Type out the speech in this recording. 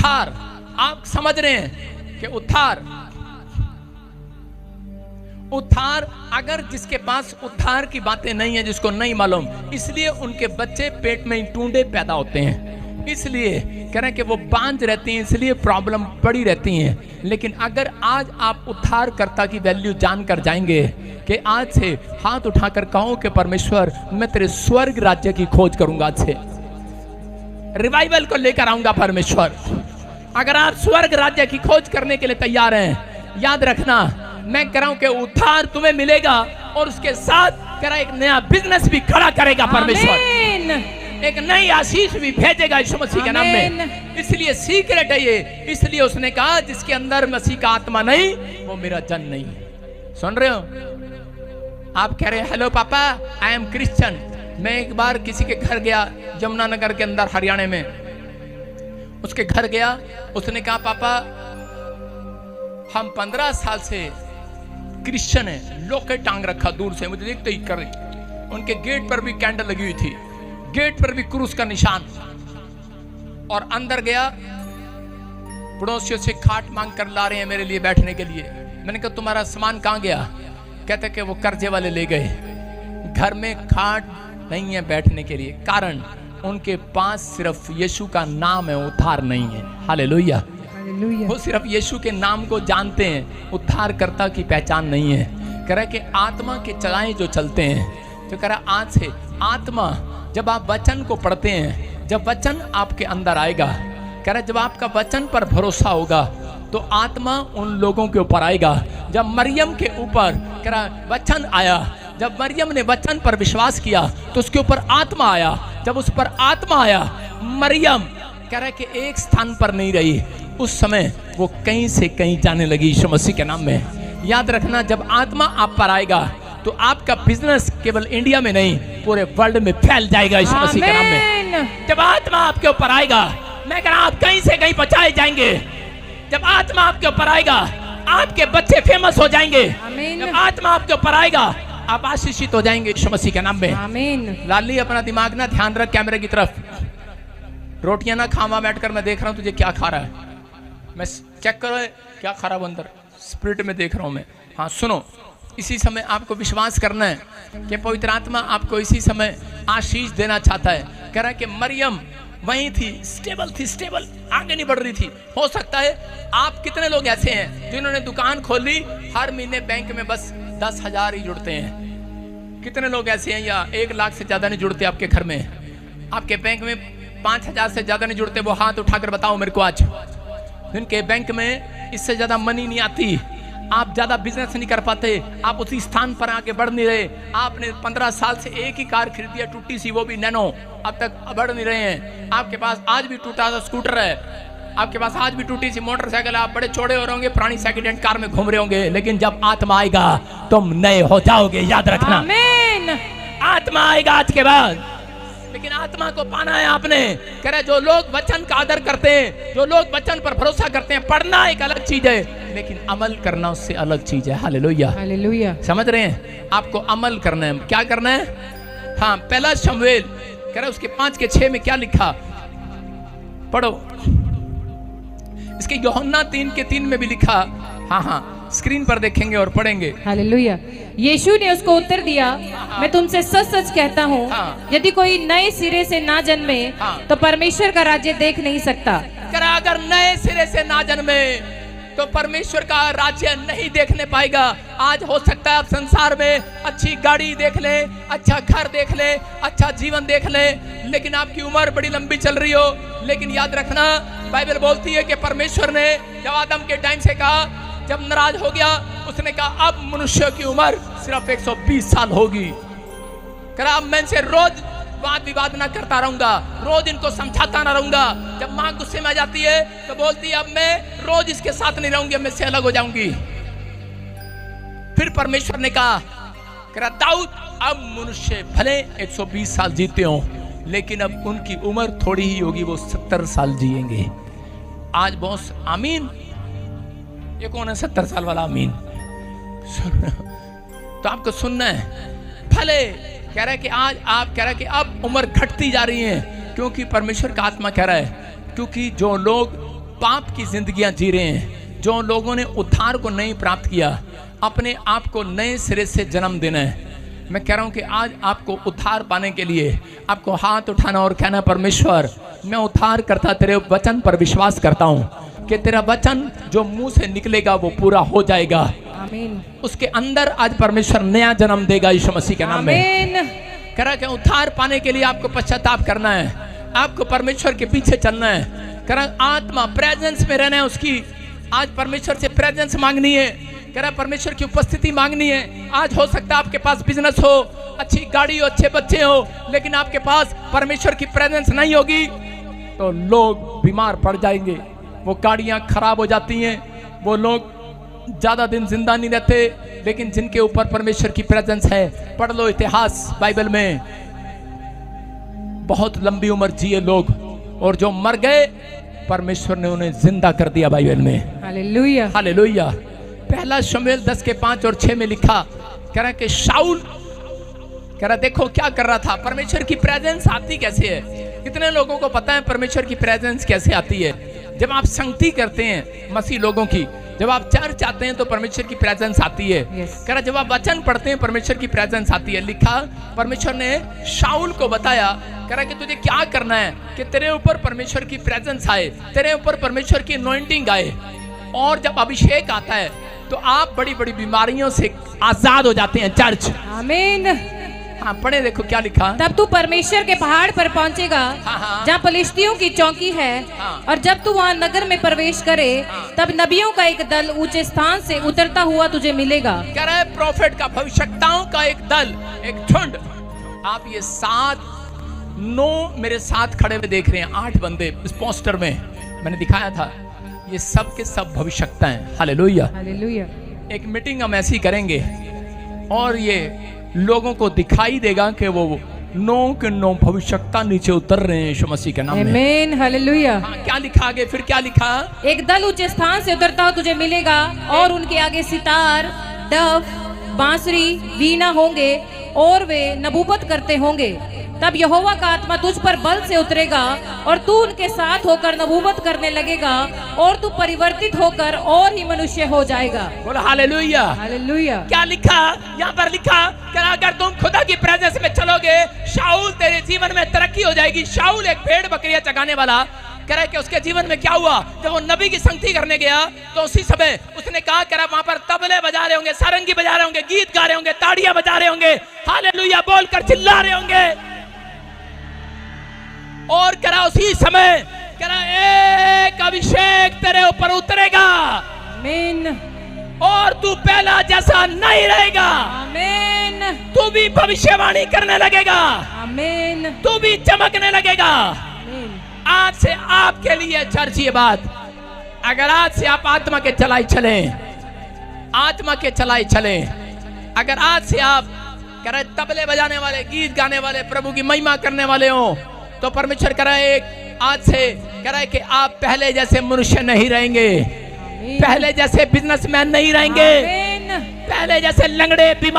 उद्धार, आप समझ रहे हैं कि उद्धार अगर जिसके पास उद्धार की बातें नहीं है, जिसको नहीं मालूम, इसलिए उनके बच्चे पेट में टूंडे पैदा होते हैं, इसलिए कह रहे हैं कि वो बांझ रहती हैं, इसलिए प्रॉब्लम पड़ी रहती हैं। लेकिन अगर आज आप उद्धारकर्ता की वैल्यू जानकर जाएंगे कि आज से हाथ उठाकर कहो कि परमेश्वर मैं तेरे स्वर्ग राज्य की खोज करूंगा, आज से रिवाइवल को लेकर आऊंगा परमेश्वर। अगर आप स्वर्ग राज्य की खोज करने के लिए तैयार हैं, याद रखना मैं कह रहा हूं कि उद्धार तुम्हें मिलेगा और उसके साथ कह रहा एक नया बिजनेस भी खड़ा करेगा परमेश्वर, एक नई आशीष भी भेजेगा यीशु मसीह के नाम में। इसलिए सीक्रेट है ये, इसलिए उसने कहा जिसके अंदर मसीह का आत्मा नहीं वो मेरा जन नहीं। सुन रहे हो? आप कह रहे हैं हेलो पापा आई एम क्रिश्चियन। मैं एक बार किसी के घर गया यमुनानगर के अंदर हरियाणा में, उसके घर गया, उसने कहा पापा हम 15 साल से क्रिश्चियन है। लोके टांग रखा दूर से, मुझे देखते ही कर रही। उनके गेट पर भी कैंडल लगी हुई थी, गेट पर भी क्रूस का निशान। और अंदर गया, पड़ोसियों से खाट मांग कर ला रहे हैं मेरे लिए बैठने के लिए। मैंने कहा तुम्हारा सामान कहाँ गया? कहते कि वो कर्जे वाले ले गए। घर में खाट नहीं है बैठने के लिए, कारण उनके पास सिर्फ यीशु का नाम है, उद्धार नहीं है। हालेलुया। वो सिर्फ यीशु के नाम को जानते हैं, उद्धारकर्ता की पहचान नहीं है। कह रहा है कि आत्मा के चलाएं जो चलते हैं, जो कह रहा आज से आत्मा, जब आप वचन को पढ़ते हैं, जब वचन आपके अंदर आएगा, कह रहा जब आपका वचन पर भरोसा होगा तो आत्मा उन लोगों के ऊपर आएगा। जब मरियम के ऊपर कह रहा वचन आया, जब मरियम ने वचन पर विश्वास किया तो उसके ऊपर आत्मा आया। जब उस पर आत्मा आया, मरियम कह रहा है कि एक स्थान पर नहीं रही, उस समय वो कहीं से कहीं जाने लगी यीशु मसीह के नाम में। याद रखना जब आत्मा आप पर आएगा तो आपका बिजनेस केवल इंडिया में नहीं पूरे वर्ल्ड में फैल जाएगा यीशु मसीह के नाम में। जब आत्मा आपके ऊपर आएगा, मैं कह रहा आप कहीं से कहीं पहुंचाए जाएंगे। जब आत्मा आपके ऊपर आएगा आपके बच्चे फेमस हो जाएंगे। जब आत्मा आपके ऊपर आएगा आप आशीषित हो जाएंगे यीशु मसीह के नाम में। आमीन। लाली अपना दिमाग ना ध्यान रख कैमरे की तरफ। रोटियां ना खावा बैठकर मैं देख रहा हूं तुझे क्या खा रहा है, मैं चेक करो क्या खा रहा हूं अंदर, स्पिरिट में देख रहा हूं मैं। हाँ सुनो, इसी समय आपको विश्वास करना है कि पवित्र आत्मा आपको इसी समय आशीष देना चाहता है। कह रहा है कि मरियम वहीं थी, स्टेबल, आगे नहीं बढ़ रही थी। हो सकता है आप कितने लोग ऐसे हैं जिन्होंने दुकान खोली, हर महीने बैंक में बस 10,000 ही जुड़ते हैं। कितने लोग ऐसे हैं या 1 लाख से ज्यादा नहीं जुड़ते आपके घर में, आपके बैंक में 5,000 से ज्यादा नहीं जुड़ते? वो हाथ उठाकर बताओ मेरे को आज। जिनके बैंक में इससे ज्यादा मनी नहीं आती, आप ज्यादा बिजनेस नहीं कर पाते, आप उसी स्थान पर आगे बढ़ नहीं रहे। आपने 15 साल से एक ही कार खरीदी है, टूटी सी, वो भी नैनो, अब तक बढ़ नहीं रहे हैं। आपके पास आज भी टूटा सा स्कूटर है, आपके पास आज भी टूटी सी मोटरसाइकिल, आप बड़े चौड़े हो रहे होंगे, पुरानी सेकंड हैंड कार में घूम रहे होंगे, लेकिन जब आत्मा आएगा तुम नए हो जाओगे। याद रखना, आमीन। आत्मा आएगा आज के बाद, लेकिन आत्मा को पाना है आपने। कह रहे जो लोग वचन का आदर करते हैं, जो लोग वचन पर भरोसा करते हैं, पढ़ना एक अलग चीज है, लेकिन अमल करना उससे अलग चीज है। Hallelujah, hallelujah. समझ रहे हैं? आपको अमल करना है। क्या करना है? हाँ, पहला शमूएल कह रहे उसके 5:6 में क्या लिखा, पढ़ो। इसके यूहन्ना 3:3 में भी लिखा। हाँ, स्क्रीन पर देखेंगे और पढ़ेंगे। हालेलुया। यीशु ने उसको उत्तर दिया, मैं तुमसे सच सच कहता हूँ, यदि कोई नए सिरे से ना जन्मे तो परमेश्वर का राज्य देख नहीं सकता। अगर नए सिरे से ना जन्मे तो परमेश्वर का राज्य नहीं देखने पाएगा। आज हो सकता है आप संसार में अच्छी गाड़ी देख ले, अच्छा घर देख ले, अच्छा जीवन देख ले, लेकिन आपकी उम्र बड़ी लंबी चल रही हो। लेकिन याद रखना, बाइबल बोलती है कि परमेश्वर ने जब आदम के टाइम से कहा, जब नाराज हो गया, उसने कहा अब मनुष्य की उम्र सिर्फ 120 साल होगी। कहा अब मैं इनसे रोज वाद विवाद ना करता रहूंगा, रोज इनको समझाता ना रहूंगा। जब माँ गुस्से में आ जाती है तो बोलती है अब मैं रोज इसके साथ नहीं रहूंगी, मैं इससे अलग हो जाऊंगी। फिर परमेश्वर ने कहा दाऊद अब मनुष्य भले 120 साल जीते हो, लेकिन अब उनकी उम्र थोड़ी ही होगी, वो 70 साल जिएंगे। आज बॉस आमीन। ये कौन है 70 साल वाला आमीन? तो आपको सुनना है। भले कह रहा है कि आज आप कह रहा है कि अब उम्र घटती जा रही है, क्योंकि परमेश्वर का आत्मा कह रहा है, क्योंकि जो लोग पाप की जिंदगियां जी रहे हैं, जो लोगों ने उद्धार को नहीं प्राप्त किया, अपने आप को नए सिरे से जन्म देना है। मैं कह रहा हूं कि आज आपको उद्धार पाने के लिए आपको हाथ उठाना और कहना, परमेश्वर मैं उद्धार करता तेरे वचन पर विश्वास करता हूं कि तेरा वचन जो मुंह से निकलेगा वो पूरा हो जाएगा। आमीन। उसके अंदर आज परमेश्वर नया जन्म देगा यीशु मसीह के नाम में। कह रहा कि उद्धार पाने के लिए आपको पश्चाताप करना है, आपको परमेश्वर के पीछे चलना है। कह रहा आत्मा प्रेजेंस में रहना है उसकी। आज परमेश्वर से प्रेजेंस मांगनी है। कह रहा परमेश्वर की उपस्थिति मांगनी है। आज हो सकता है आपके पास बिजनेस हो, अच्छी गाड़ी हो, अच्छे बच्चे हो, लेकिन आपके पास परमेश्वर की प्रेजेंस नहीं होगी तो लोग बीमार पड़ जाएंगे, वो गाड़ियां खराब हो जाती हैं, वो लोग ज्यादा दिन जिंदा नहीं रहते। लेकिन जिनके ऊपर परमेश्वर की प्रेजेंस है, पढ़ लो इतिहास बाइबल में, बहुत लंबी उम्र जिए लोग, और जो मर गए परमेश्वर ने उन्हें जिंदा कर दिया बाइबल में। Hallelujah, hallelujah. पहला शमूएल 10 के 5 और 6 में लिखा, कह रहा कि शाऊल, कह रहा देखो क्या कर रहा था। परमेश्वर की प्रेजेंस आती कैसे है? कितने लोगों को पता है परमेश्वर की प्रेजेंस कैसे आती है? जब आप संगति करते हैं मसीह लोगों की, जब आप चर्च आते हैं तो परमेश्वर की प्रेजेंस आती है। कह रहा जब आप वचन पढ़ते हैं परमेश्वर की प्रेजेंस आती है। लिखा परमेश्वर ने शाऊल को बताया, कह रहा कि तुझे क्या करना है कि तेरे ऊपर परमेश्वर की प्रेजेंस आए, तेरे ऊपर परमेश्वर की अनॉइंटिंग आए, और जब अभिषेक आता है तो आप बड़ी बड़ी बीमारियों से आजाद हो जाते हैं। चर्च आमीन। हाँ पढ़े, देखो क्या लिखा। तब तू परमेश्वर के पहाड़ पर पहुंचेगा जहाँ फलिश्तियों की चौकी है, और जब तू वहाँ नगर में प्रवेश करे तब नबियों का एक दल ऊंचे स्थान से उतरता हुआ तुझे मिलेगा। कह रहा है प्रॉफिट का, भविष्यवक्ताओं का एक दल, एक झुंड। आप ये 9 मेरे साथ खड़े हुए देख रहे हैं, 8 बंदे इस पोस्टर में मैंने दिखाया था, ये सब के सब भविष्यवक्ता हैं। Hallelujah, hallelujah. एक मीटिंग हम ऐसी करेंगे और ये लोगों को दिखाई देगा कि वो 9 के 9 भविष्यवक्ता नीचे उतर रहे हैं यीशु मसीह के नाम में। आमीन, हालेलुया। हाँ, क्या लिखा आगे, फिर क्या लिखा? एक दल ऊंचे स्थान से उतरता हुआ तुझे मिलेगा, और उनके आगे सितार, डफ, बांसुरी, वीणा होंगे, और वे नबूवत करते होंगे। तब यहोवा का आत्मा तुझ पर बल से उतरेगा, और तू उनके साथ होकर नबूवत करने लगेगा, और तू परिवर्तित होकर और ही मनुष्य हो जाएगा। बोला हालेलुया, हालेलुया। क्या लिखा यहाँ पर? लिखा कि अगर तुम खुदा की प्रेजेंस में चलोगे, शाऊल तेरे जीवन में तरक्की हो जाएगी। शाऊल एक भेड़ बकरियां चगाने वाला, कह रहा कि उसके जीवन में क्या हुआ, जब वो नबी की संगति करने गया तो उसी समय उसने कहा, कह रहा वहां पर तबले बजा रहे होंगे, सारंगी बजा रहे होंगे, गीत गा रहे होंगे, ताड़ियां बजा रहे होंगे, हालेलुया बोलकर चिल्ला रहे होंगे, और कह रहा उसी समय कह रहा एक अभिषेक तेरे ऊपर उतरेगा। आमीन। और तू पहला जैसा नहीं रहेगा। आमीन। तू भी भविष्यवाणी करने लगेगा। आमीन। तू भी चमकने लगेगा। आमीन। आज से आपके लिए चर्च ये बात, अगर आज से आप आत्मा के चलाई चलें, आत्मा के चलाई चलें, अगर आज से आप कह रहे तबले बजाने वाले, गीत गाने वाले, प्रभु की महिमा करने वाले हो, तो परमेश्वर कह रहा है एक आज से कह रहा है कि आप पहले जैसे मनुष्य नहीं रहेंगे, पहले जैसे बिजनेसमैन नहीं रहेंगे, पहले जैसे लंगड़े बीमार